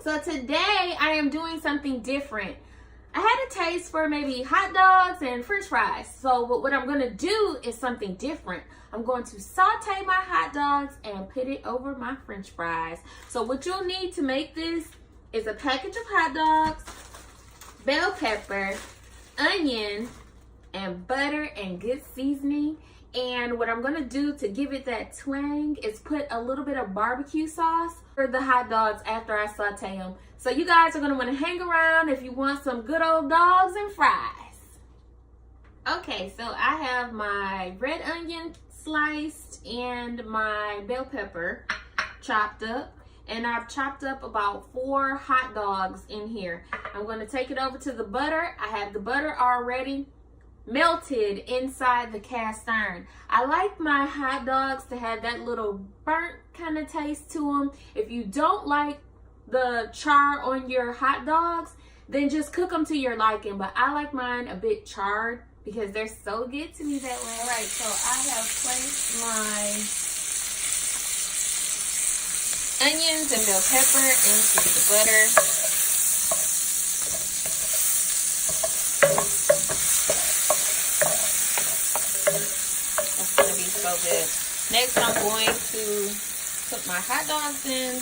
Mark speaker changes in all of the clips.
Speaker 1: So today I am doing something different. I had a taste for maybe hot dogs and french fries. So what I'm gonna do is something different. I'm going to saute my hot dogs and put it over my french fries. So what you'll need to make this is a package of hot dogs, bell pepper, onion, and butter and good seasoning. And what I'm gonna do to give it that twang is put a little bit of barbecue sauce for the hot dogs after I saute them. So you guys are gonna wanna hang around if you want some good old dogs and fries. Okay, so I have my red onion sliced and my bell pepper chopped up. And I've chopped up about 4 hot dogs in here. I'm gonna take it over to the butter. I have the butter already melted inside the cast iron. I like my hot dogs to have that little burnt kind of taste to them. If you don't like the char on your hot dogs, then just cook them to your liking. But I like mine a bit charred because they're so good to me that way. All right, so I have placed my onions and bell pepper into the butter. So good. Next, I'm going to put my hot dogs in.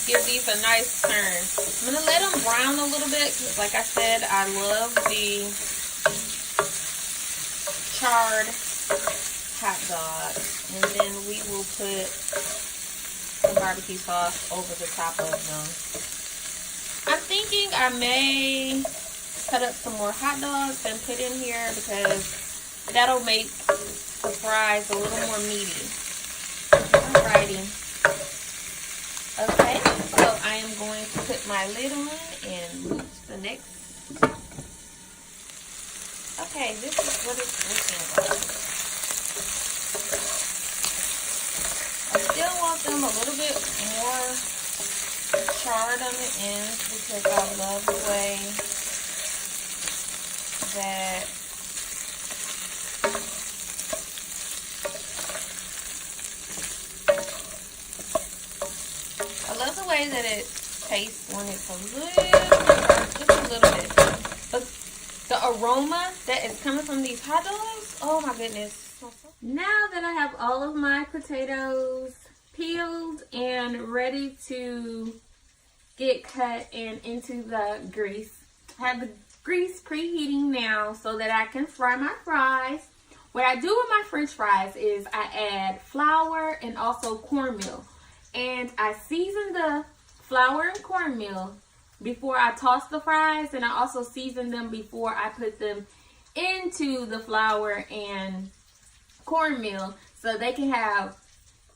Speaker 1: Give these a nice turn. I'm going to let them brown a little bit. Like I said, I love the charred hot dog. And then we will put some barbecue sauce over the top of them. I'm thinking I may cut up some more hot dogs and put in here because that'll make the fries a little more meaty. Alrighty. Okay, so I am going to put my lid on and move to the next. Okay, this is what it's looking like. I still want them a little bit more charred on the ends because I love the way that it tastes when it's a little burnt, just a little bit. But the aroma that is coming from these hot dogs, oh my goodness. Now that I have all of my potatoes peeled and ready to get cut and into the grease, I have the grease preheating now so that I can fry my fries. What I do with my french fries is I add flour and also cornmeal. And I season the flour and cornmeal before I toss the fries, and I also season them before I put them into the flour and cornmeal so they can have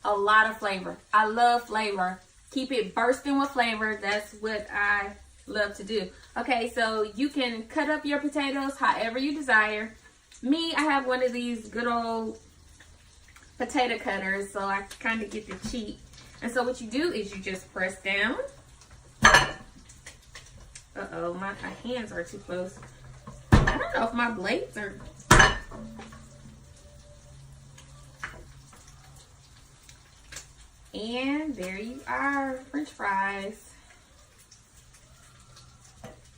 Speaker 1: a lot of flavor. I love flavor. Keep it bursting with flavor. That's what I love to do. Okay, so you can cut up your potatoes however you desire. Me, I have one of these good old potato cutters, so I kind of get the cheap. And so what you do is you just press down. Uh-oh, my hands are too close. I don't know if my blades are... And there you are, french fries.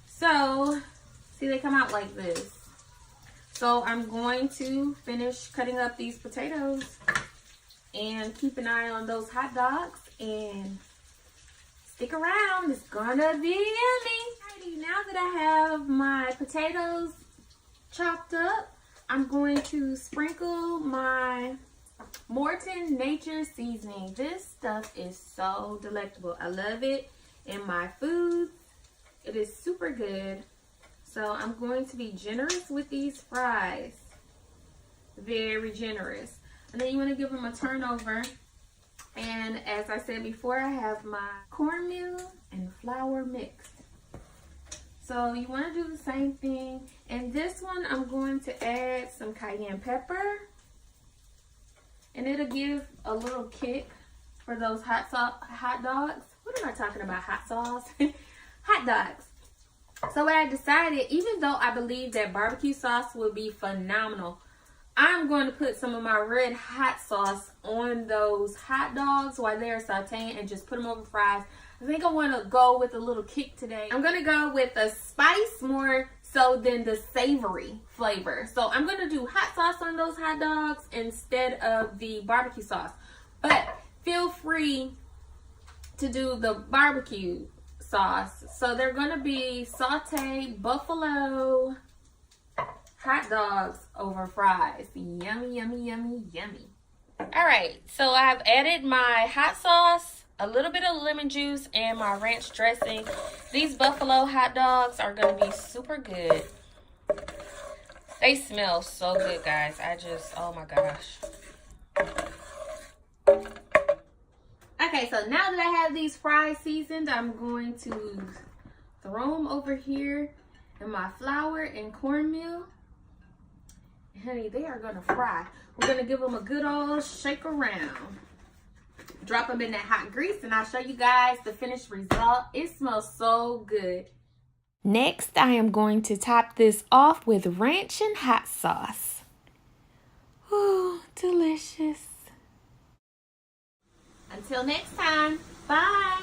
Speaker 1: So, see, they come out like this. So I'm going to finish cutting up these potatoes and keep an eye on those hot dogs and stick around. It's gonna be yummy. Alrighty, now that I have my potatoes chopped up, I'm going to sprinkle my Morton Nature seasoning. This stuff is so delectable. I love it in my food. It is super good. So I'm going to be generous with these fries. Very generous. And then you want to give them a turn over. And as I said before, I have my cornmeal and flour mixed. So you want to do the same thing. And this one, I'm going to add some cayenne pepper. And it'll give a little kick for those hot dogs. What am I talking about? Hot sauce? Hot dogs. So what I decided, even though I believe that barbecue sauce would be phenomenal, I'm going to put some of my red hot sauce on those hot dogs while they're sauteing and just put them over fries. I think I want to go with a little kick today. I'm going to go with the spice more so than the savory flavor. So I'm going to do hot sauce on those hot dogs instead of the barbecue sauce. But feel free to do the barbecue sauce. So they're going to be sauteed buffalo hot dogs over fries. Yummy, yummy, yummy, yummy. All right, so I've added my hot sauce, a little bit of lemon juice, and my ranch dressing. These buffalo hot dogs are going to be super good. They smell so good, guys. Oh my gosh. Okay, so now that I have these fries seasoned, I'm going to throw them over here in my flour and cornmeal. Honey, they are going to fry. We're going to give them a good old shake around. Drop them in that hot grease and I'll show you guys the finished result. It smells so good. Next, I am going to top this off with ranch and hot sauce. Ooh, delicious. Until next time, bye.